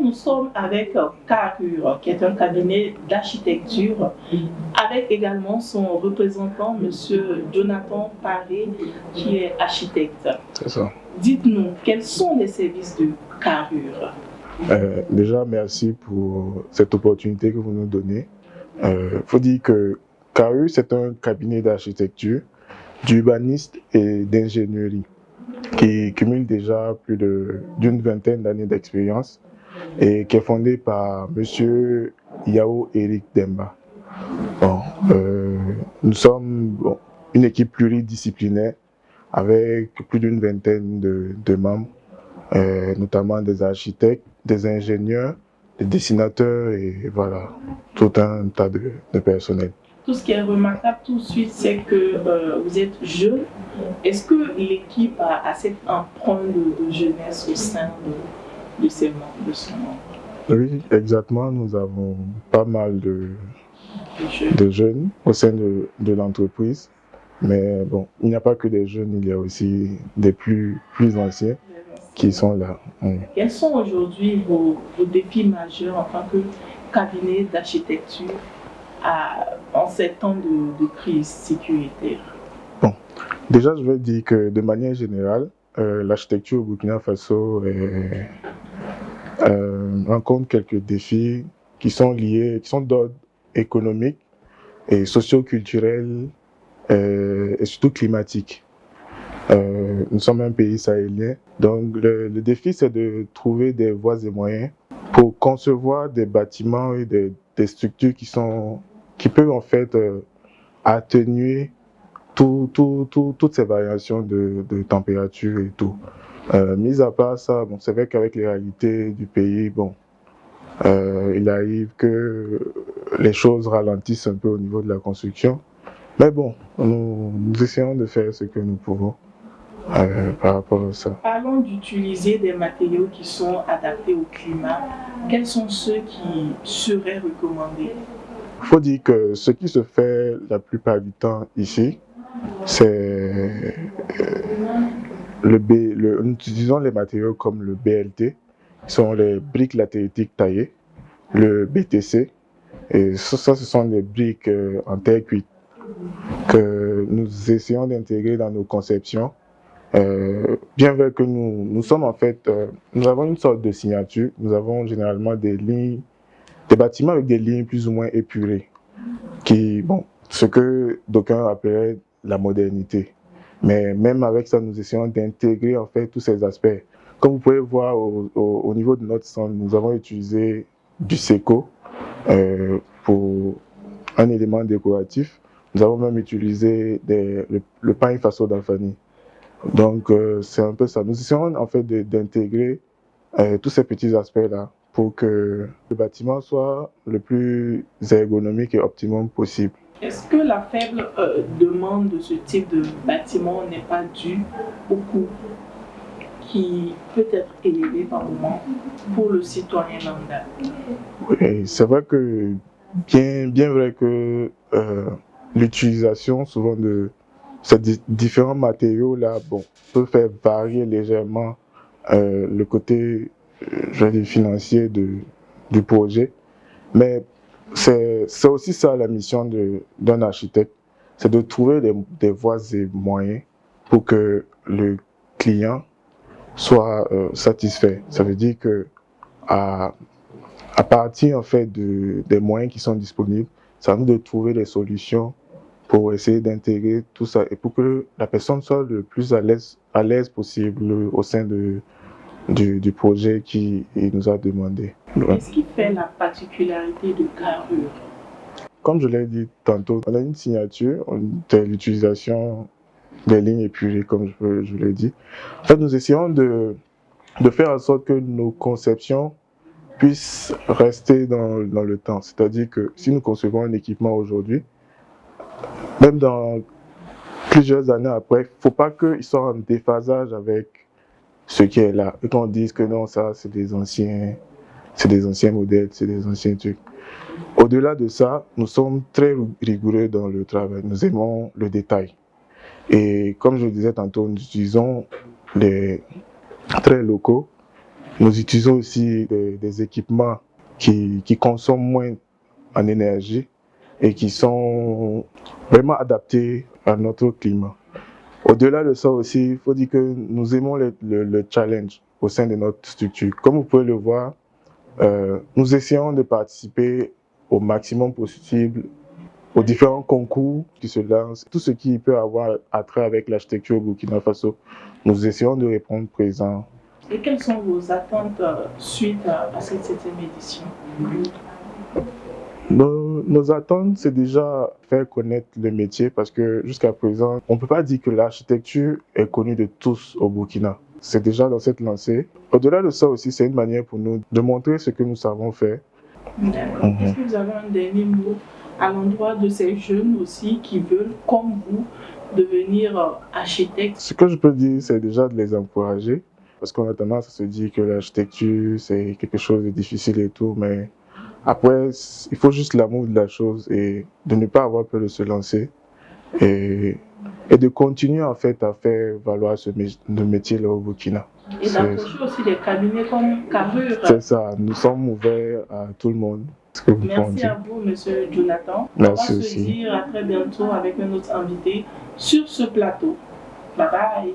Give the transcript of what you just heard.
nous sommes avec Carrure, qui est un cabinet d'architecture, avec également son représentant, M. Jonathan Paré, qui est architecte. C'est ça. Dites-nous, quels sont les services de Carrure? Déjà, merci pour cette opportunité que vous nous donnez. Faut dire que Carrure, c'est un cabinet d'architecture, d'urbanisme et d'ingénierie qui cumule déjà plus d'une vingtaine d'années d'expérience et qui est fondé par M. Yao Eric Demba. Bon, nous sommes une équipe pluridisciplinaire avec plus d'une vingtaine de membres, notamment des architectes, des ingénieurs, des dessinateurs et voilà, tout un tas de personnel. Tout ce qui est remarquable tout de suite, c'est que vous êtes jeune. Est-ce que l'équipe a cette empreinte de jeunesse au sein de ses membres, de son membre? Oui, exactement. Nous avons pas mal de jeunes au sein de l'entreprise. Mais bon, il n'y a pas que des jeunes, il y a aussi des plus anciens qui sont là. Quels sont aujourd'hui vos défis majeurs en tant que cabinet d'architecture en ces temps de crise sécuritaire? Bon, déjà, je veux dire que de manière générale, l'architecture au Burkina Faso rencontre quelques défis qui sont d'ordre économique et socio-culturel et surtout climatique. Nous sommes un pays sahélien, donc le défi c'est de trouver des voies et moyens pour concevoir des bâtiments et des structures qui peuvent en fait atténuer toutes ces variations de température et tout. Mis à part ça, bon, c'est vrai qu'avec les réalités du pays, bon, il arrive que les choses ralentissent un peu au niveau de la construction. Mais bon, nous essayons de faire ce que nous pouvons par rapport à ça. Parlons d'utiliser des matériaux qui sont adaptés au climat. Quels sont ceux qui seraient recommandés? Il faut dire que ce qui se fait la plupart du temps ici, c'est nous utilisons les matériaux comme le BLT, qui sont les briques latéritiques taillées, le BTC, et ça ce sont des briques en terre cuite que nous essayons d'intégrer dans nos conceptions. Bien vrai que nous sommes en fait, nous avons une sorte de signature, nous avons généralement des bâtiments avec des lignes plus ou moins épurées, ce que d'aucuns appelleraient la modernité. Mais même avec ça, nous essayons d'intégrer en fait tous ces aspects. Comme vous pouvez voir au niveau de notre centre, nous avons utilisé du séco pour un élément décoratif. Nous avons même utilisé le pain faso d'Alfani. Donc c'est un peu ça. Nous essayons en fait d'intégrer tous ces petits aspects-là pour que le bâtiment soit le plus ergonomique et optimum possible. Est-ce que la faible demande de ce type de bâtiment n'est pas due au coût qui peut être élevé par moment pour le citoyen lambda? Oui, c'est vrai que bien vrai que l'utilisation souvent de ces différents matériaux-là, bon, peut faire varier légèrement le côté je veux dire, financier du projet. Mais c'est aussi ça la mission d'un architecte, c'est de trouver des voies et moyens pour que le client soit satisfait. Ça veut dire que à partir en fait des moyens qui sont disponibles, c'est à nous de trouver des solutions pour essayer d'intégrer tout ça et pour que la personne soit le plus à l'aise possible au sein du projet qu'il nous a demandé. Qu'est-ce qui fait la particularité de Carrure? Comme je l'ai dit tantôt, on a une signature de l'utilisation des lignes épurées, comme je l'ai dit. En fait, nous essayons de faire en sorte que nos conceptions puissent rester dans le temps. C'est-à-dire que si nous concevons un équipement aujourd'hui, même dans plusieurs années après, il ne faut pas qu'il soit en déphasage avec ce qui est là. Et qu'on dise que non, ça, c'est des anciens modèles, c'est des anciens trucs. Au-delà de ça, nous sommes très rigoureux dans le travail. Nous aimons le détail. Et comme je le disais tantôt, nous utilisons les traits locaux Nous utilisons aussi des équipements qui consomment moins en énergie et qui sont vraiment adaptés à notre climat. Au-delà de ça aussi, il faut dire que nous aimons le challenge au sein de notre structure. Comme vous pouvez le voir, nous essayons de participer au maximum possible aux différents concours qui se lancent. Tout ce qui peut avoir attrait avec l'architecture au Burkina Faso, nous essayons de répondre présent. Et quelles sont vos attentes suite à cette 7e édition? Nos attentes, c'est déjà faire connaître le métier parce que jusqu'à présent, on ne peut pas dire que l'architecture est connue de tous au Burkina. C'est déjà dans cette lancée. Au-delà de ça aussi, c'est une manière pour nous de montrer ce que nous savons faire. D'accord. Est-ce que vous avez un dernier mot à l'endroit de ces jeunes aussi qui veulent, comme vous, devenir architectes? Ce que je peux dire, c'est déjà de les encourager parce qu'on a tendance à se dire que l'architecture, c'est quelque chose de difficile et tout, mais après, il faut juste l'amour de la chose et de ne pas avoir peur de se lancer et de continuer en fait à faire valoir le métier là au Burkina. Et d'approcher aussi des cabinets comme Carrure. C'est ça, nous sommes ouverts à tout le monde. Merci à vous, monsieur Jonathan. Merci on va aussi. se dire à très bientôt avec un autre invité sur ce plateau. Bye bye.